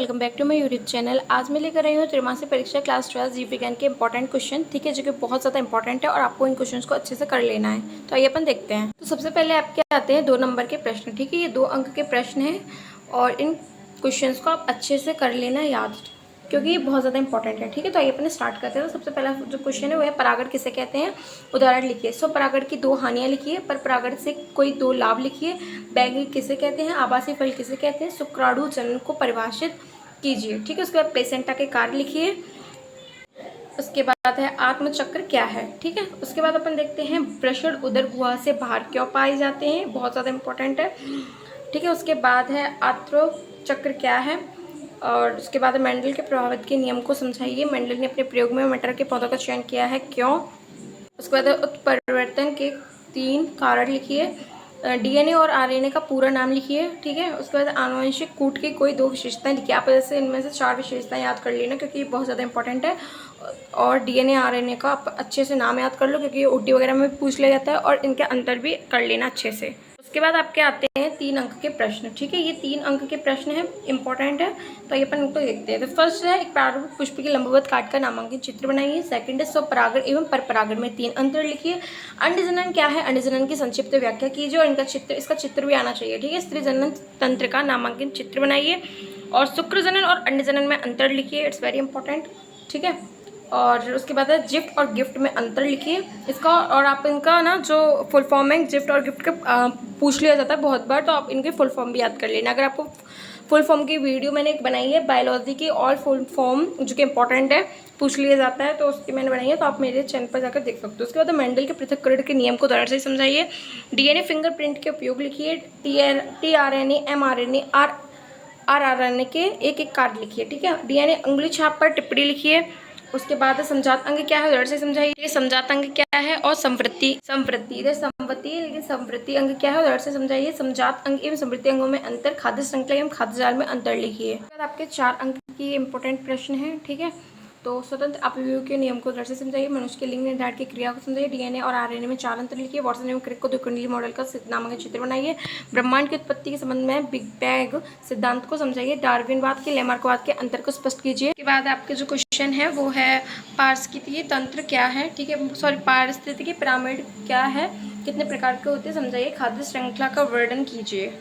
Welcome back to my YouTube channel. आज मैं लेकर आई हूँ त्रैमासिक परीक्षा क्लास 12 जीव विज्ञान के इंपॉर्टेंट क्वेश्चन, ठीक है, जो कि बहुत ज़्यादा इंपॉर्टेंट है और आपको इन क्वेश्चंस को अच्छे से कर लेना है। तो आइए अपन देखते हैं। तो सबसे पहले आपके आते हैं 2 नंबर के प्रश्न, ठीक है। ये 2 अंक के प्रश्न हैं और इन क्वेश्चन को आप अच्छे से कर लेना याद, क्योंकि ये बहुत ज़्यादा इंपॉर्टेंट है, ठीक है। तो आइए अपन स्टार्ट करते हैं। तो सबसे पहला जो क्वेश्चन है वो है परागण किसे कहते हैं। उदाहरण लिखिए। सो परागण की 2 हानियाँ लिखिए, पर परागण से कोई 2 लाभ लिखिए। बैंगनी किसे कहते हैं, आवासीय फल किसे कहते हैं, शुक्राणु जनन को परिभाषित कीजिए, ठीक है। उसके बाद प्लेसेंटा के कार्य लिखिए। उसके बाद है आत्मचक्र क्या है, ठीक है। उसके बाद अपन देखते हैं वृषण उदर गुहा से बाहर क्यों पाए जाते हैं, बहुत ज़्यादा इंपॉर्टेंट है, ठीक है। उसके बाद है आत्मचक्र क्या है, और उसके बाद मेंडल के प्रभावित के नियम को समझाइए। मेंडल ने अपने प्रयोग में मटर के पौधों का चयन किया है, क्यों। उसके बाद उत्परिवर्तन के 3 कारण लिखिए। डीएनए और आरएनए का पूरा नाम लिखिए, ठीक है। उसके बाद आनुवंशिक कूट की कोई 2 विशेषताएं लिखिए। आप ऐसे इनमें से 4 विशेषताएं याद कर लेना, क्योंकि ये बहुत ज़्यादा इंपॉर्टेंट है। और डीएनए आरएनए का आप अच्छे से नाम याद कर लो, क्योंकि ये ओटी वगैरह में पूछ लिया जाता है, और इनके अंतर भी कर लेना अच्छे से। उसके बाद आपके आते हैं 3 अंक के प्रश्न, ठीक है। ये 3 अंक के प्रश्न हैं, इंपॉर्टेंट है, तो ये अपन इनको देखते हैं। तो फर्स्ट है एक प्रारूप पुष्प की लंबवत काट कर नामांकित चित्र बनाइए। सेकंड है स्वपरागण एवं परपरागण में 3 अंतर लिखिए। अंडजनन क्या है, अंडजनन की संक्षिप्त व्याख्या कीजिए, और इसका चित्र भी आना चाहिए, ठीक है। स्त्री जनन तंत्र का नामांकित चित्र बनाइए। और शुक्रजनन और अंडजनन में अंतर लिखिए, इट्स वेरी इंपॉर्टेंट, ठीक है। और उसके बाद है जिफ्ट और गिफ्ट में अंतर लिखिए इसका, और आप इनका ना जो फुल फॉर्म है जिफ्ट और गिफ्ट का पूछ लिया जाता है बहुत बार, तो आप इनके फुल फॉर्म भी याद कर लेना। अगर आपको फुल फॉर्म की वीडियो मैंने एक बनाई है बायोलॉजी की, और फुल फॉर्म जो कि इंपॉर्टेंट है पूछ लिया जाता है, तो उसकी मैंने बनाई है, तो आप मेरे चैनल पर जाकर देख सकते हो। उसके बाद मेंडल के पृथक्करण के नियम को उदाहरण से समझाइए। डीएनए फिंगरप्रिंट के उपयोग लिखिए। टीआरएनए एमआरएनए आरआरएनए के एक एक कार्ड लिखिए, ठीक है। डीएनए अंगुली छाप पर टिप्पणी लिखिए। उसके बाद समजात अंग क्या है, उदाहरण से समझाइए। समजात अंग क्या है, और संवृत्ति इधर संवृत्ति, लेकिन संवृत्ति अंग क्या है, उदाहरण से समझाइए। समजात अंग एवं संवृत्ति अंगों में अंतर, खाद्य श्रृंखला एवं खाद्य जाल में अंतर लिखिए। उसके बाद आपके 4 अंक की इंपॉर्टेंट प्रश्न है, ठीक है। तो स्वतंत्र अपव्यय के नियम को उदाहरण से समझाइए। मनुष्य के लिंग निर्धारण की क्रिया को समझाइए। डीएनए और आरएनए में 4 अंतर लिखिए। वाटसन एवं क्रिक को द्विकुंडली मॉडल का नामक चित्र बनाइए। ब्रह्मांड की उत्पत्ति के संबंध में बिग बैंग सिद्धांत को समझाइए। डार्विनवाद के लैमार्कवाद के अंतर को स्पष्ट कीजिए। उसके बाद आपके जो क्वेश्चन है वो है पारिस्थितिकी तंत्र क्या है, ठीक है, सॉरी पारिस्थितिकी पिरामिड क्या है, कितने प्रकार के होते हैं समझाइए। खाद्य श्रृंखला का वर्णन कीजिए।